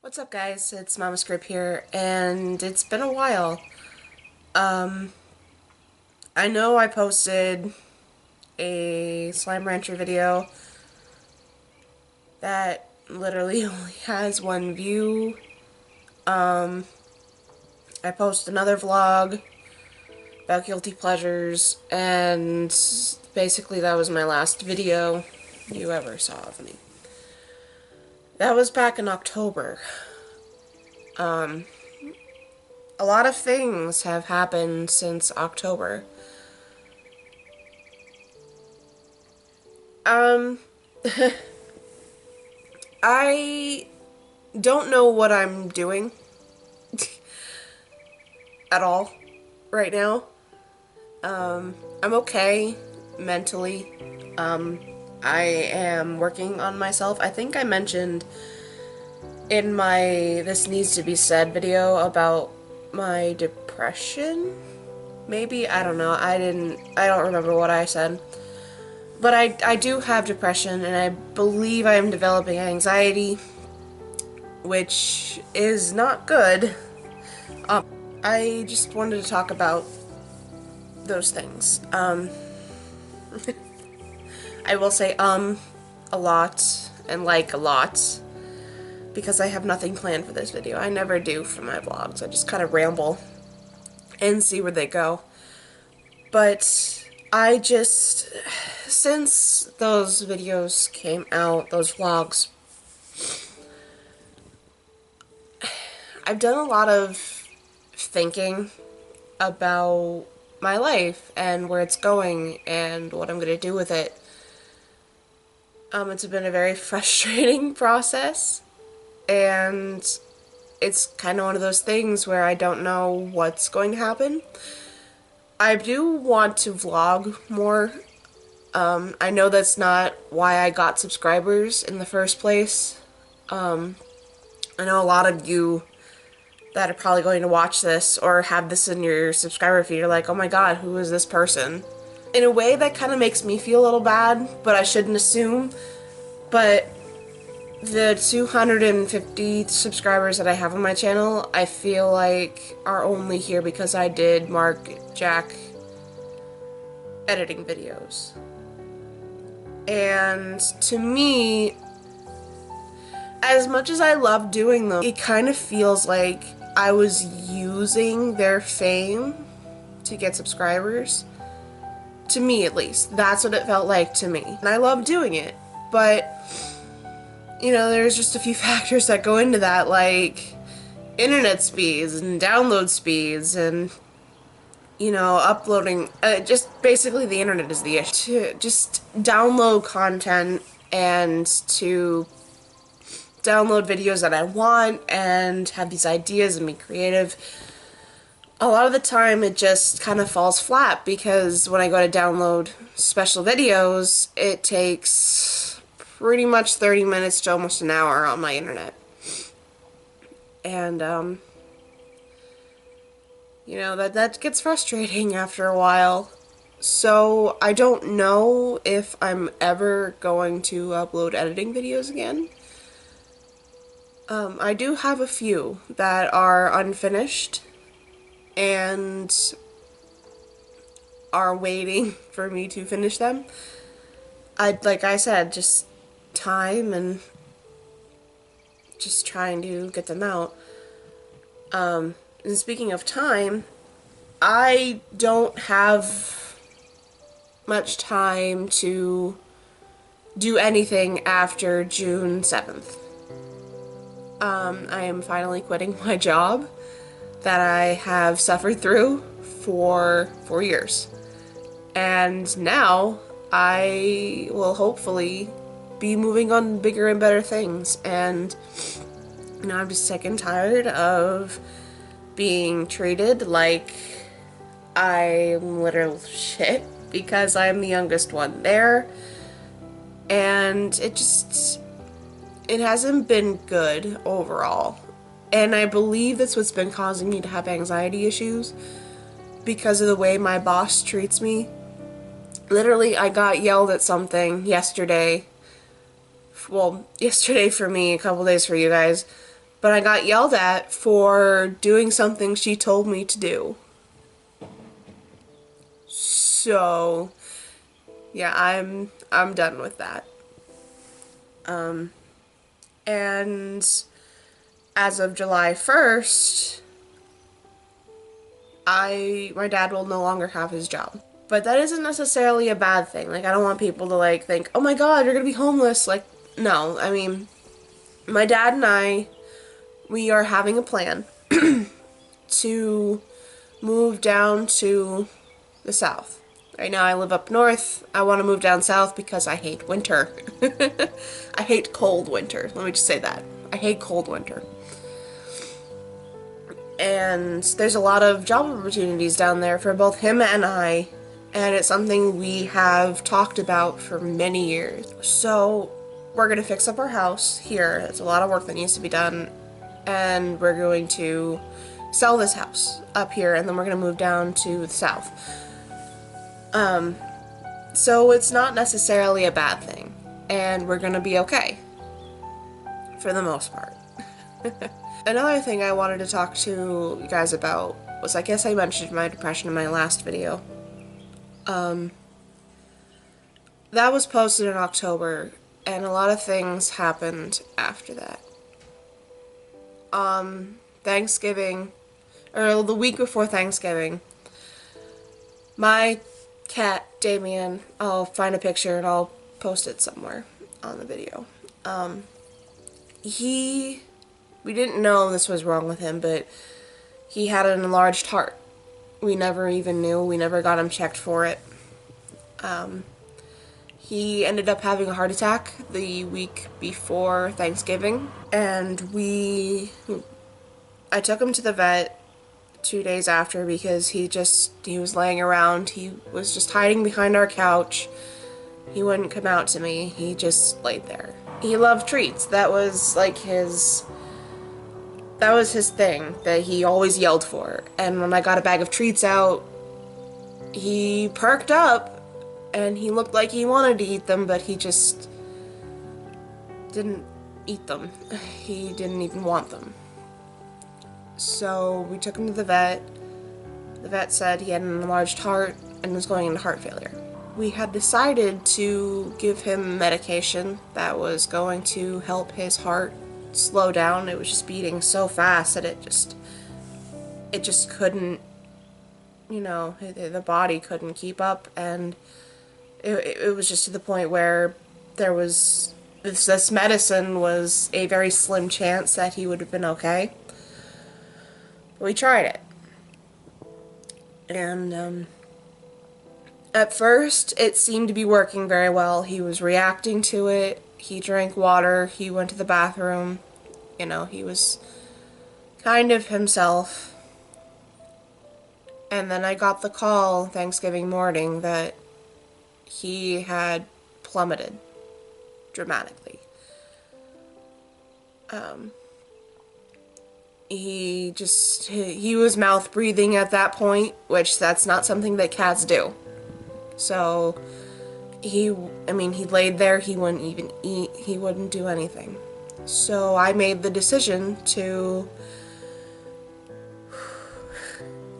What's up, guys? It's Mama Script here, and it's been a while. I know I posted a Slime Rancher video that literally only has one view. I posted another vlog about guilty pleasures, and basically that was my last video you ever saw of me. That was back in October. A lot of things have happened since October. Um, I don't know what I'm doing at all right now. I'm okay mentally. I am working on myself. I think I mentioned in my This Needs to Be Said video about my depression. Maybe, I don't know. I don't remember what I said. But I do have depression, and I believe I am developing anxiety, which is not good. I just wanted to talk about those things. I will say a lot and like a lot because I have nothing planned for this video. I never do for my vlogs. I just kind of ramble and see where they go. But I just, since those videos came out, those vlogs, I've done a lot of thinking about my life and where it's going and what I'm going to do with it. It's been a very frustrating process, and it's kind of one of those things where I don't know what's going to happen. I do want to vlog more. I know that's not why I got subscribers in the first place. I know a lot of you that are probably going to watch this or have this in your subscriber feed are like, oh my god, who is this person? In a way that kind of makes me feel a little bad, but I shouldn't assume. But the 250 subscribers that I have on my channel, I feel like are only here because I did Mark Jack editing videos. And to me, as much as I love doing them, it kind of feels like I was using their fame to get subscribers. To me, at least. That's what it felt like to me. And I love doing it. But, you know, there's just a few factors that go into that, like internet speeds and download speeds and, you know, uploading. Just basically the internet is the issue. To just download content and to download videos that I want and have these ideas and be creative. A lot of the time it just kind of falls flat because when I go to download special videos, it takes pretty much 30 minutes to almost an hour on my internet. And, you know, that gets frustrating after a while. So I don't know if I'm ever going to upload editing videos again. I do have a few that are unfinished and are waiting for me to finish them. Like I said, just time and just trying to get them out. And speaking of time, I don't have much time to do anything after June 7th. I am finally quitting my job that I have suffered through for 4 years. And now I will hopefully be moving on bigger and better things. And, you know, I'm just sick and tired of being treated like I'm literal shit because I'm the youngest one there. And it hasn't been good overall. And I believe that's what's been causing me to have anxiety issues because of the way my boss treats me. Literally, I got yelled at something yesterday. Well, yesterday for me, a couple days for you guys. but I got yelled at for doing something she told me to do. So, yeah, I'm done with that. And as of July 1st, my dad will no longer have his job. But that isn't necessarily a bad thing. Like, I don't want people to, like, think, oh my god, you're gonna be homeless. Like, no. I mean, my dad and I, we are having a plan to move down to the south. Right now I live up north. I want to move down south because I hate winter. I hate cold winter. Let me just say that. I hate cold winter. And there's a lot of job opportunities down there for both him and I, and it's something we have talked about for many years. So we're gonna fix up our house here. It's a lot of work that needs to be done, and we're going to sell this house up here, and then we're gonna move down to the south. So it's not necessarily a bad thing, and we're gonna be okay for the most part. Another thing I wanted to talk to you guys about was, I guess I mentioned my depression in my last video. That was posted in October, and a lot of things happened after that. Thanksgiving, or the week before Thanksgiving, my cat, Damien, I'll find a picture and I'll post it somewhere on the video. We didn't know this was wrong with him, but he had an enlarged heart. We never even knew. We never got him checked for it. He ended up having a heart attack the week before Thanksgiving, and I took him to the vet 2 days after because he was laying around. He was just hiding behind our couch. He wouldn't come out to me. He just laid there. He loved treats. That was like his thing that he always yelled for. And when I got a bag of treats out, he perked up and he looked like he wanted to eat them, but he just didn't eat them. He didn't even want them. So we took him to the vet. The vet said he had an enlarged heart and was going into heart failure. We had decided to give him medication that was going to help his heart slow down. It was just beating so fast that it just couldn't, the body couldn't keep up, and it was just to the point where this medicine was a very slim chance that he would have been okay. We tried it, and at first it seemed to be working very well. He was reacting to it. He drank water. He went to the bathroom. He was kind of himself. And then I got the call Thanksgiving morning that he had plummeted dramatically. He was mouth breathing at that point, which that's not something that cats do. So he laid there, he wouldn't even eat, he wouldn't do anything. So I made the decision to,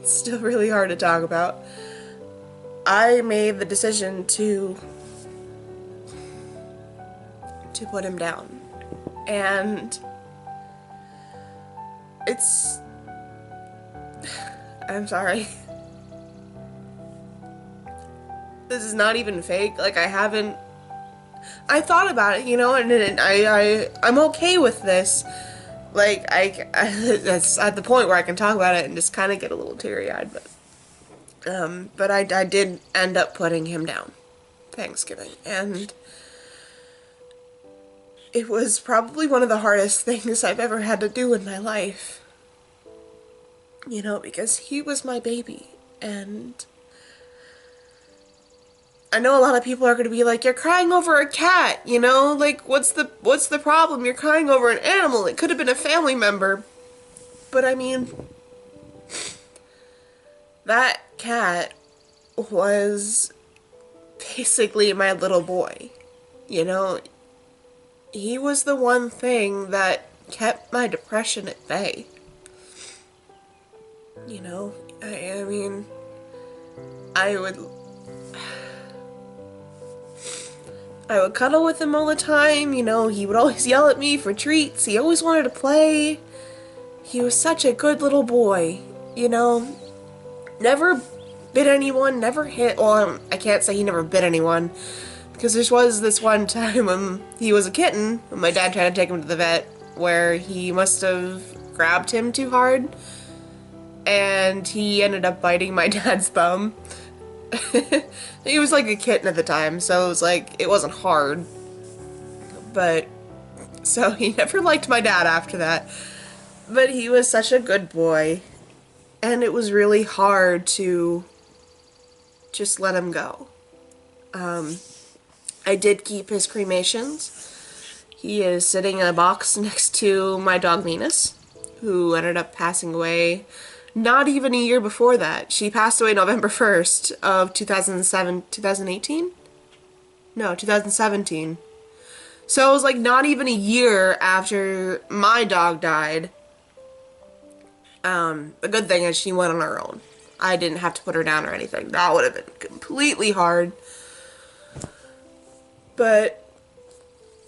it's still really hard to talk about. I made the decision to put him down. And I'm sorry. This is not even fake. Like, I thought about it, and I'm okay with this. Like, that's at the point where I can talk about it and just kind of get a little teary-eyed, but I did end up putting him down Thanksgiving, and it was probably one of the hardest things I've ever had to do in my life. Because he was my baby, and I know a lot of people are going to be like, you're crying over a cat, like, what's the problem? You're crying over an animal. It could have been a family member. But I mean, that cat was basically my little boy. He was the one thing that kept my depression at bay. You know, I mean, I would cuddle with him all the time, you know, he would always yell at me for treats, he always wanted to play. He was such a good little boy, you know, never bit anyone, never hit, well, I can't say he never bit anyone, because there was this one time when he was a kitten, when my dad tried to take him to the vet, where he must have grabbed him too hard, and he ended up biting my dad's thumb. He was like a kitten at the time, so it was like, it wasn't hard. But, so he never liked my dad after that. But he was such a good boy, and it was really hard to just let him go. I did keep his cremations. He is sitting in a box next to my dog Venus, who ended up passing away not even a year before that. She passed away November 1st of 2018? No, 2017. So it was like not even a year after my dog died. The good thing is she went on her own. I didn't have to put her down or anything. That would have been completely hard. But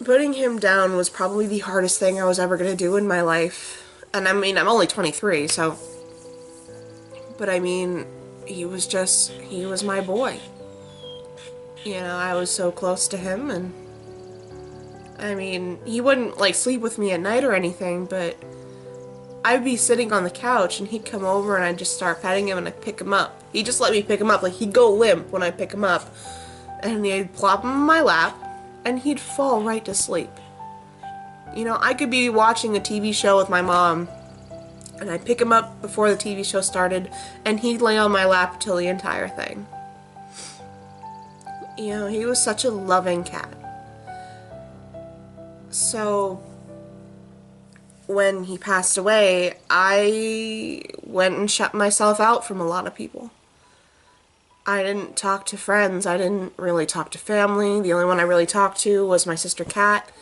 putting him down was probably the hardest thing I was ever going to do in my life. And I mean, I'm only 23, so... But I mean, he was my boy. You know, I was so close to him, and... I mean, he wouldn't, like, sleep with me at night or anything, but... I'd be sitting on the couch, and he'd come over, and I'd just start petting him, and I'd pick him up. He'd just let me pick him up, like, he'd go limp when I pick him up. And he'd plop him in my lap, and he'd fall right to sleep. You know, I could be watching a TV show with my mom, and I'd pick him up before the TV show started, and he'd lay on my lap till the entire thing. You know, he was such a loving cat. So, when he passed away, I went and shut myself out from a lot of people. I didn't talk to friends, I didn't really talk to family. The only one I really talked to was my sister Kat.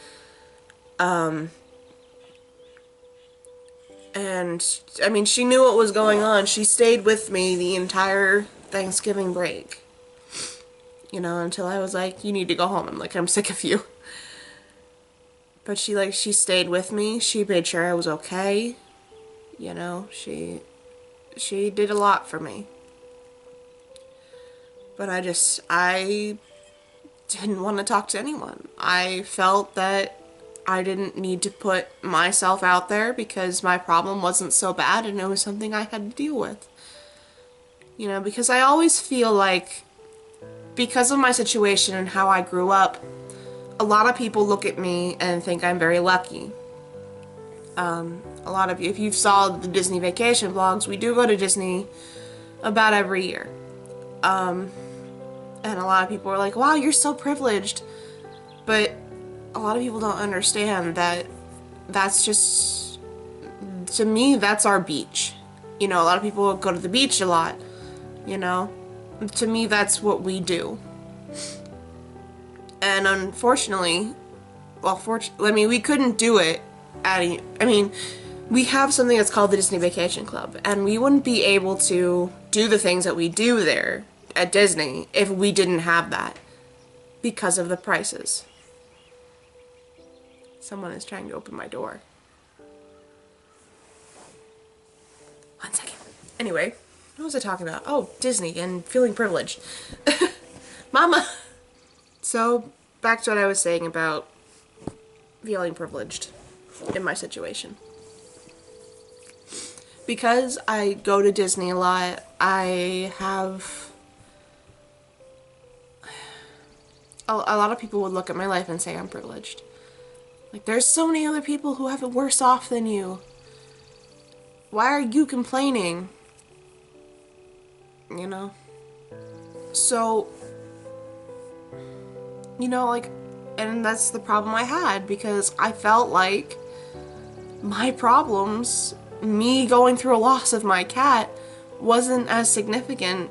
And, I mean, she knew what was going on. She stayed with me the entire Thanksgiving break. You know, until I was like, you need to go home. I'm like, I'm sick of you. But she stayed with me. She made sure I was okay. You know, she did a lot for me. But I didn't want to talk to anyone. I felt that I didn't need to put myself out there because my problem wasn't so bad and it was something I had to deal with. You know, because I always feel like, because of my situation and how I grew up, a lot of people look at me and think I'm very lucky. A lot of you, if you saw the Disney vacation vlogs, we do go to Disney about every year. And a lot of people are like, wow, you're so privileged. But a lot of people don't understand that that's just, to me, that's our beach. You know, a lot of people go to the beach a lot, you know. To me, that's what we do. And unfortunately, well, I mean, we couldn't do it I mean, we have something that's called the Disney Vacation Club, and we wouldn't be able to do the things that we do there at Disney if we didn't have that, because of the prices. Someone is trying to open my door. 1 second. Anyway, what was I talking about? Oh, Disney and feeling privileged. Mama! So, back to what I was saying about feeling privileged in my situation. Because I go to Disney a lot, I have... A lot of people would look at my life and say I'm privileged. Like, there's so many other people who have it worse off than you. Why are you complaining? You know? So, you know, like, and that's the problem I had, because I felt like my problems, me going through a loss of my cat, wasn't as significant.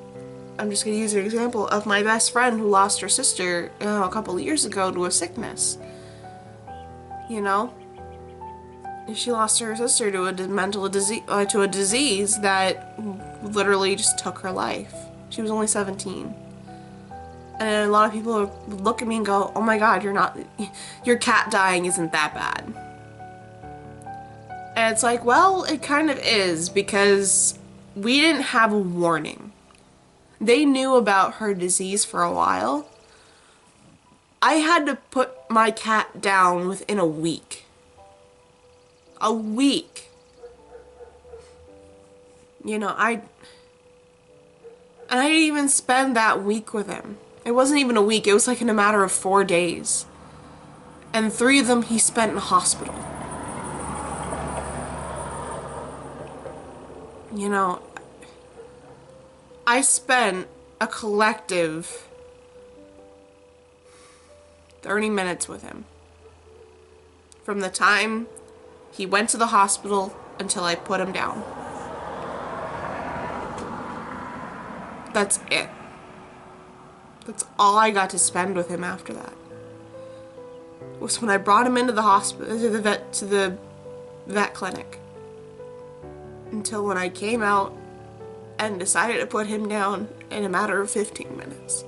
I'm just going to use an example of my best friend who lost her sister a couple of years ago to a sickness. You know? She lost her sister to a disease that literally just took her life. She was only 17. And a lot of people look at me and go, "Oh my God, your cat dying isn't that bad." And it's like, well, it kind of is, because we didn't have a warning. They knew about her disease for a while. I had to put my cat down within a week. A week. You know, and I didn't even spend that week with him. It wasn't even a week. It was like in a matter of 4 days. And 3 of them he spent in a hospital. You know, I spent a collective 30 minutes with him. From the time he went to the hospital until I put him down. That's it. That's all I got to spend with him after that. Was when I brought him into the hospital, to the vet clinic. Until when I came out and decided to put him down in a matter of 15 minutes.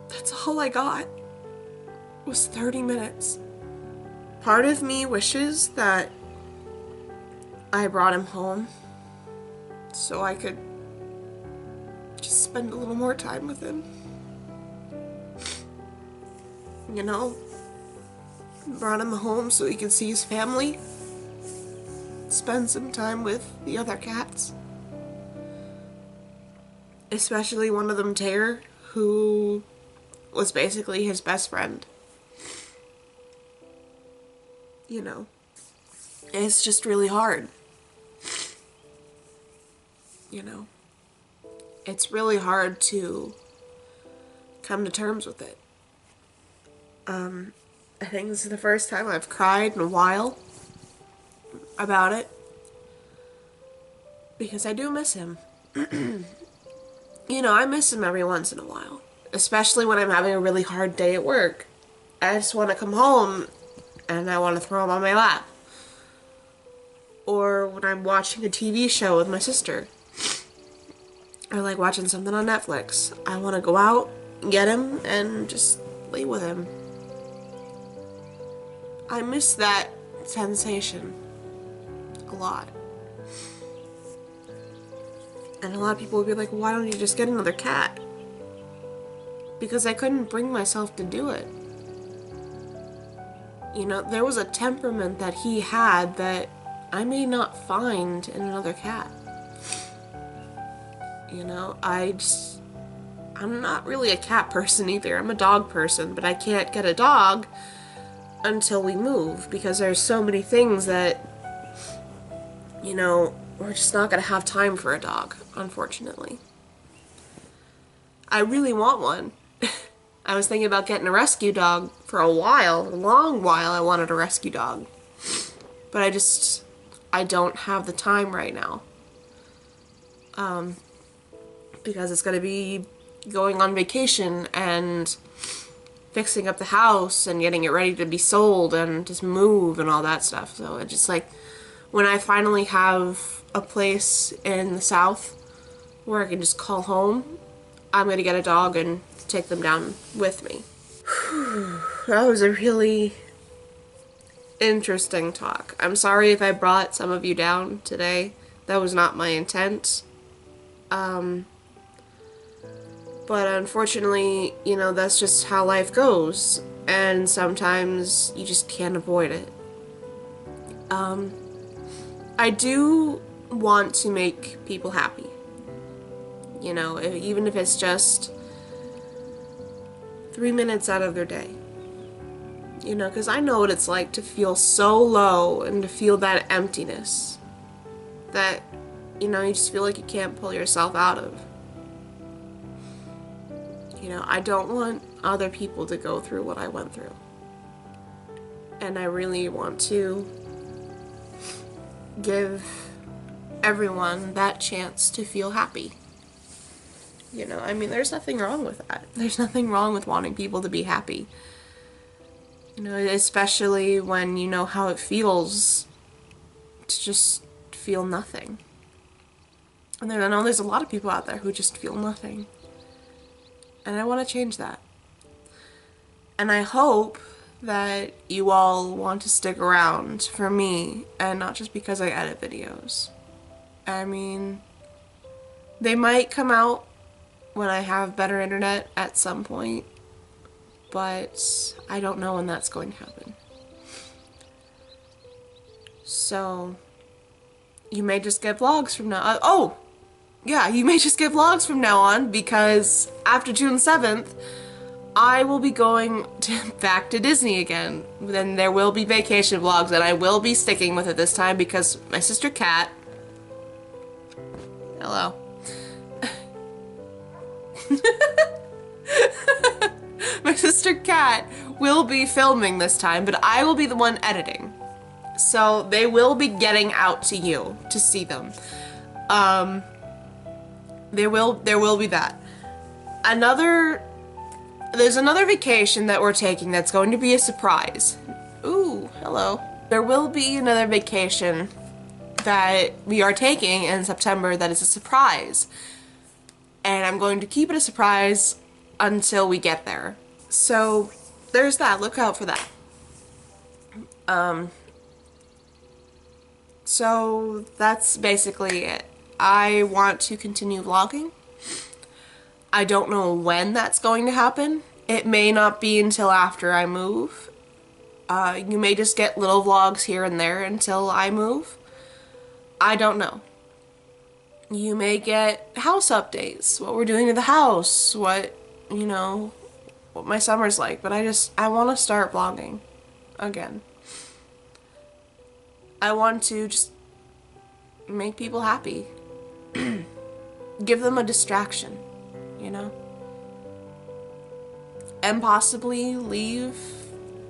That's all I got. Was 30 minutes. Part of me wishes that I brought him home so I could just spend a little more time with him. You know, brought him home so he could see his family, spend some time with the other cats. Especially one of them, Tear, who was basically his best friend. You know, it's just really hard. You know, it's really hard to come to terms with it. I think this is the first time I've cried in a while about it, because I do miss him. You know, I miss him every once in a while, especially when I'm having a really hard day at work. I just want to come home and I want to throw him on my lap. Or when I'm watching a TV show with my sister, or like watching something on Netflix, I want to go out, get him, and just lay with him. I miss that sensation a lot. And a lot of people would be like, "Why don't you just get another cat?" Because I couldn't bring myself to do it. You know, there was a temperament that he had that I may not find in another cat. You know, I'm not really a cat person either. I'm a dog person, but I can't get a dog until we move, because there's so many things that, you know, we're just not gonna have time for a dog, unfortunately. I really want one. I was thinking about getting a rescue dog for a while, a long while. I wanted a rescue dog. But I don't have the time right now. Because it's gonna be going on vacation and fixing up the house and getting it ready to be sold and just move and all that stuff. So it just, like, when I finally have a place in the South where I can just call home, I'm gonna get a dog and take them down with me. That was a really interesting talk. I'm sorry if I brought some of you down today. That was not my intent. But unfortunately, you know, that's just how life goes. And sometimes you just can't avoid it. I do want to make people happy. You know, even if it's just 3 minutes out of their day. You know, because I know what it's like to feel so low and to feel that emptiness that, you know, you just feel like you can't pull yourself out of. You know, I don't want other people to go through what I went through. And I really want to give everyone that chance to feel happy. You know, I mean, there's nothing wrong with that. There's nothing wrong with wanting people to be happy. You know, especially when you know how it feels to just feel nothing. And then I know there's a lot of people out there who just feel nothing. And I want to change that. And I hope that you all want to stick around for me and not just because I edit videos. I mean, they might come out when I have better internet at some point, but I don't know when that's going to happen. So, you may just get vlogs from now on. Oh! Yeah, you may just get vlogs from now on because after June 7th, I will be going back to Disney again. Then there will be vacation vlogs, and I will be sticking with it this time because my sister Kat... Hello. My sister Kat will be filming this time, but I will be the one editing. So they will be getting out to you to see them. There will be that. There's another vacation that we're taking that's going to be a surprise. Ooh, hello. There will be another vacation that we are taking in September that is a surprise. And I'm going to keep it a surprise until we get there. So there's that. Look out for that. So that's basically it. I want to continue vlogging. I don't know when that's going to happen. It may not be until after I move. You may just get little vlogs here and there until I move. I don't know. You may get house updates, what we're doing to the house, what, you know, what my summer's like, but I want to start vlogging again. I want to just make people happy. Give them a distraction, you know? And possibly leave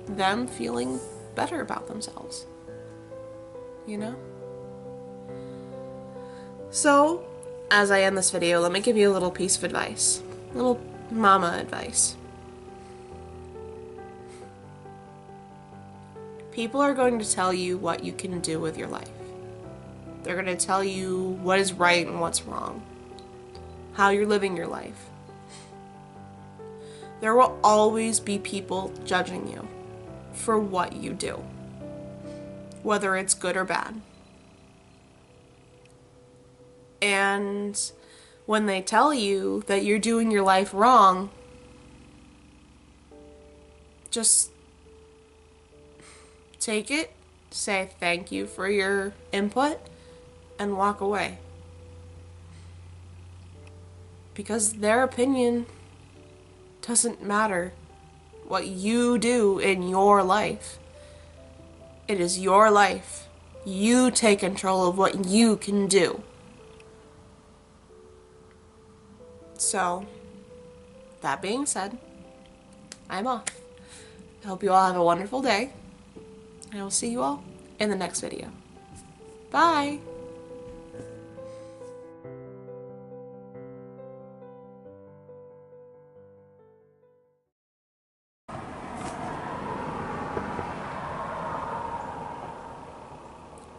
them feeling better about themselves, you know? So, as I end this video, let me give you a little piece of advice. A little mama advice. People are going to tell you what you can do with your life. They're going to tell you what is right and what's wrong. How you're living your life. There will always be people judging you for what you do. Whether it's good or bad. And when they tell you that you're doing your life wrong, just take it, say thank you for your input, and walk away. Because their opinion doesn't matter. What you do in your life. It is your life. You take control of what you can do. So, that being said, I'm off. I hope you all have a wonderful day. And I will see you all in the next video. Bye!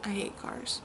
I hate cars.